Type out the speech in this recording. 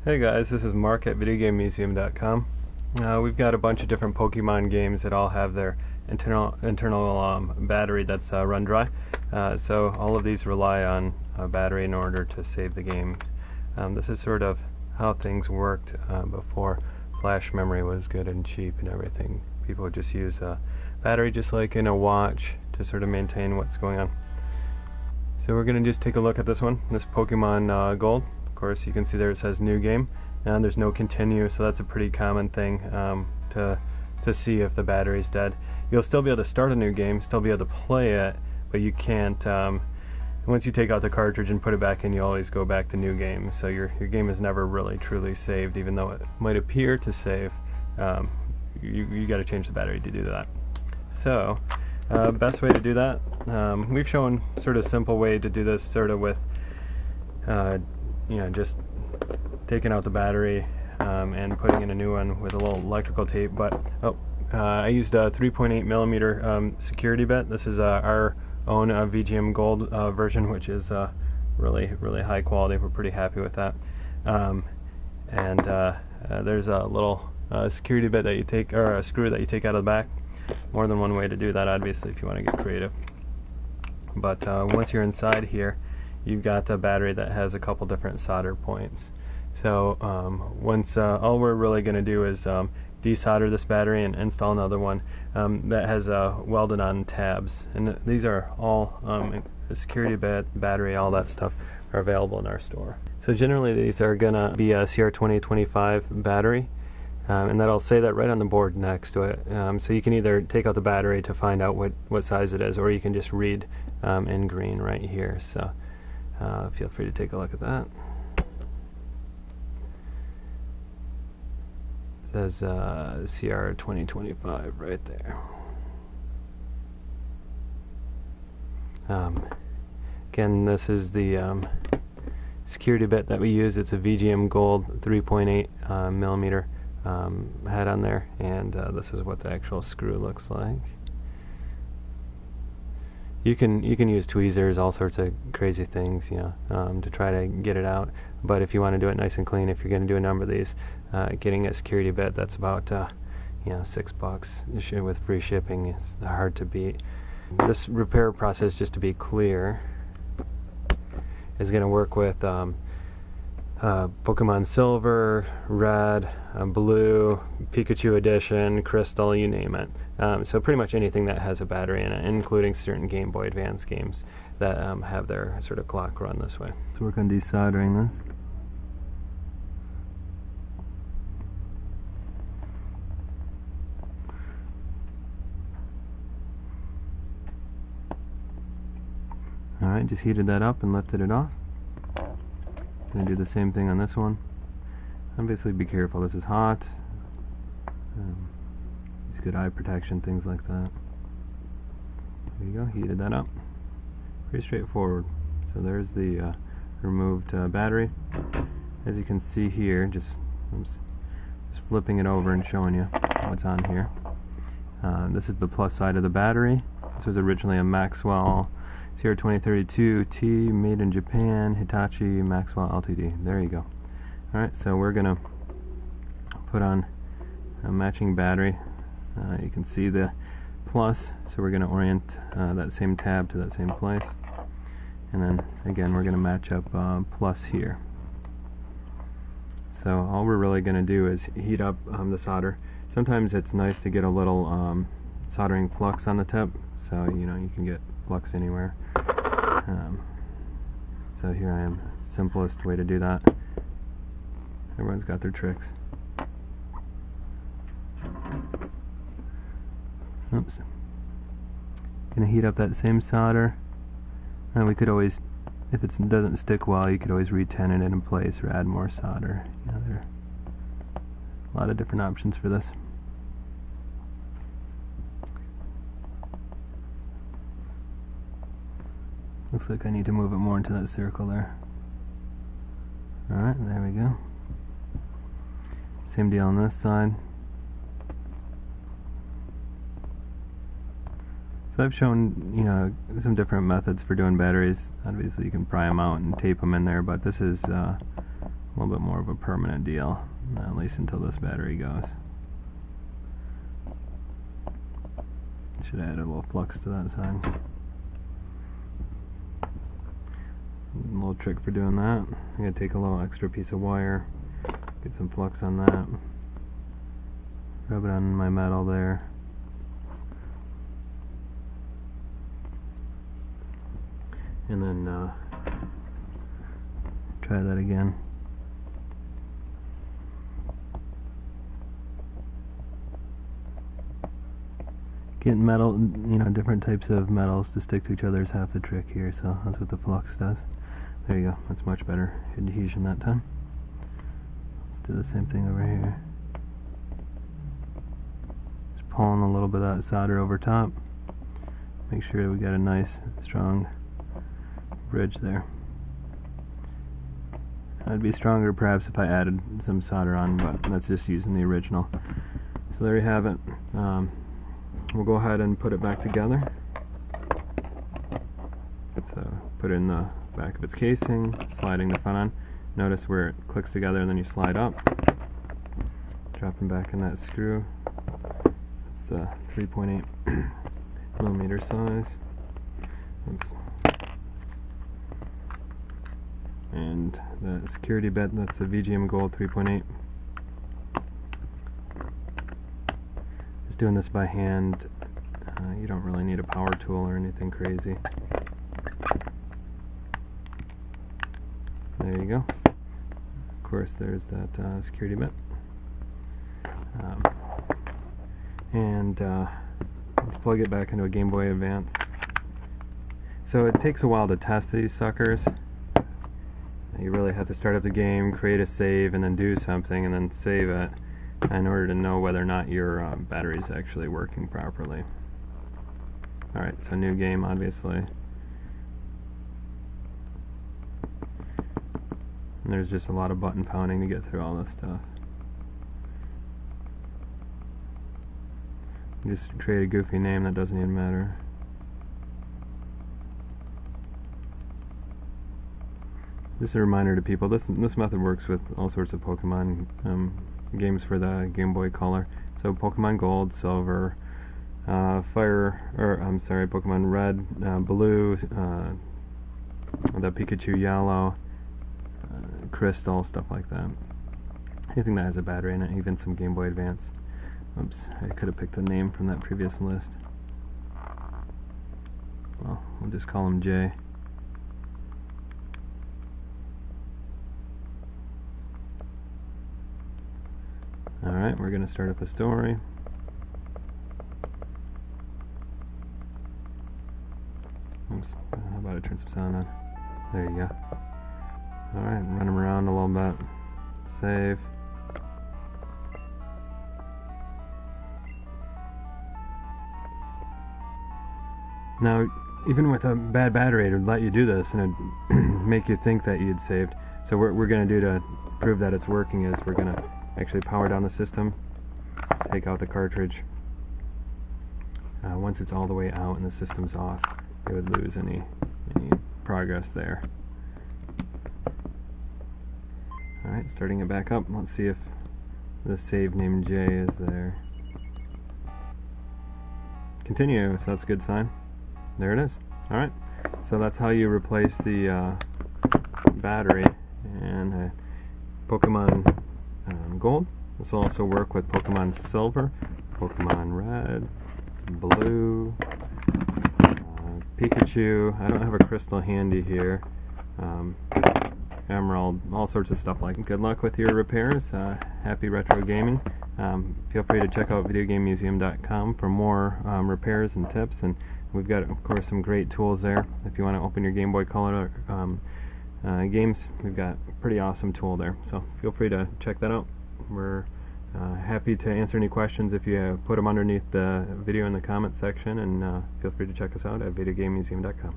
Hey guys, this is Mark at VideoGameMuseum.com. We've got a bunch of different Pokemon games that all have their internal battery that's run dry. So all of these rely on a battery in order to save the games. This is sort of how things worked before flash memory was good and cheap and everything. People would just use a battery just like in a watch to sort of maintain what's going on. So we're going to just take a look at this one, this Pokemon Gold. Of course, you can see there it says new game, and there's no continue, so that's a pretty common thing to see if the battery's dead. You'll still be able to start a new game, still be able to play it, but you can't. Once you take out the cartridge and put it back in, you always go back to new game. So your game is never really truly saved, even though it might appear to save. You got to change the battery to do that. So best way to do that, we've shown sort of simple way to do this, sort of with just taking out the battery and putting in a new one with a little electrical tape. But I used a 3.8 millimeter security bit. This is our own VGM Gold version, which is really high quality. We're pretty happy with that. There's a little security bit that you take, or a screw that you take out of the back. More than one way to do that, obviously, if you want to get creative. But once you're inside here, you've got a battery that has a couple different solder points. So once all we're really going to do is desolder this battery and install another one that has welded on tabs. And these are all the security battery, all that stuff are available in our store. So generally these are going to be a CR2025 battery. And that'll say that right on the board next to it. So you can either take out the battery to find out what size it is, or you can just read in green right here. So feel free to take a look at that. It says CR2025 right there. Again, this is the security bit that we use. It's a VGM Gold 3.8 millimeter head on there, and this is what the actual screw looks like. You can use tweezers, all sorts of crazy things, to try to get it out. But if you want to do it nice and clean, if you're going to do a number of these, getting a security bit that's about $6 with free shipping is hard to beat. This repair process, just to be clear, is going to work with Pokemon Silver, Red, Blue, Pikachu Edition, Crystal, you name it. So pretty much anything that has a battery in it, including certain Game Boy Advance games that have their sort of clock run this way. Let's work on desoldering this. Alright, just heated that up and lifted it off. Going to do the same thing on this one. Obviously be careful, this is hot. It's good eye protection, things like that. There you go, heated that up. Pretty straightforward. So there's the removed battery. As you can see here, just flipping it over and showing you what's on here. This is the plus side of the battery. This was originally a Maxwell CR2032T, made in Japan, Hitachi Maxwell Ltd. There you go. Alright, so we're going to put on a matching battery. You can see the plus, so we're going to orient that same tab to that same place. And then again, we're going to match up plus here. So all we're really going to do is heat up the solder. Sometimes it's nice to get a little soldering flux on the tip, so you can get flux anywhere. So here I am, simplest way to do that. Everyone's got their tricks. Oops. Gonna heat up that same solder, and we could always, if it doesn't stick well, you could always re-tin it in place or add more solder. There are a lot of different options for this. Looks like I need to move it more into that circle there. Alright, there we go. Same deal on this side. So I've shown, some different methods for doing batteries. Obviously you can pry them out and tape them in there, but this is a little bit more of a permanent deal, at least until this battery goes. Should add a little flux to that side. A little trick for doing that. I'm going to take a little extra piece of wire, get some flux on that, rub it on my metal there. And then try that again. Getting metal, different types of metals to stick to each other is half the trick here, so that's what the flux does. There you go, that's much better adhesion that time. Let's do the same thing over here. Just pulling a little bit of that solder over top. Make sure we got a nice, strong bridge there. I'd be stronger perhaps if I added some solder on, but that's just using the original. So there you have it. We'll go ahead and put it back together. So put it in the back of its casing, sliding the front on. Notice where it clicks together and then you slide up. Dropping back in that screw. It's a 3.8 millimeter size. Oops. And the security bit, that's the VGM Gold 3.8. Doing this by hand, you don't really need a power tool or anything crazy. There you go. Of course, there's that security bit. Let's plug it back into a Game Boy Advance. So it takes a while to test these suckers. You really have to start up the game, create a save, and then do something, and then save it, in order to know whether or not your battery is actually working properly. Alright, so new game, obviously. And there's just a lot of button pounding to get through all this stuff. Just create a goofy name that doesn't even matter. Just a reminder to people, this method works with all sorts of Pokemon games for the Game Boy Color. So Pokemon Gold, Silver, Pokemon Red, Blue, the Pikachu Yellow, Crystal, stuff like that. Anything that has a battery in it, even some Game Boy Advance. Oops, I could have picked a name from that previous list. Well, we'll just call him J. Alright, we're going to start up a story. Oops, how about I turn some sound on? There you go. Alright, run them around a little bit. Save. Now, even with a bad battery, it would let you do this and it'd make you think that you'd saved. So what we're going to do to prove that it's working is we're going to actually power down the system, take out the cartridge. Once it's all the way out and the system's off, it would lose any progress there. Alright, starting it back up. Let's see if the save named J is there. Continue, so that's a good sign. There it is. Alright, so that's how you replace the battery in Pokemon Gold. This will also work with Pokemon Silver, Pokemon Red, Blue, Pikachu. I don't have a crystal handy here. Emerald, all sorts of stuff like it. Good luck with your repairs. Happy retro gaming. Feel free to check out videogamemuseum.com for more repairs and tips, and we've got, of course, some great tools there. If you want to open your Game Boy Color games, we've got a pretty awesome tool there, so feel free to check that out. We're happy to answer any questions if you put them underneath the video in the comment section, and feel free to check us out at videogamemuseum.com.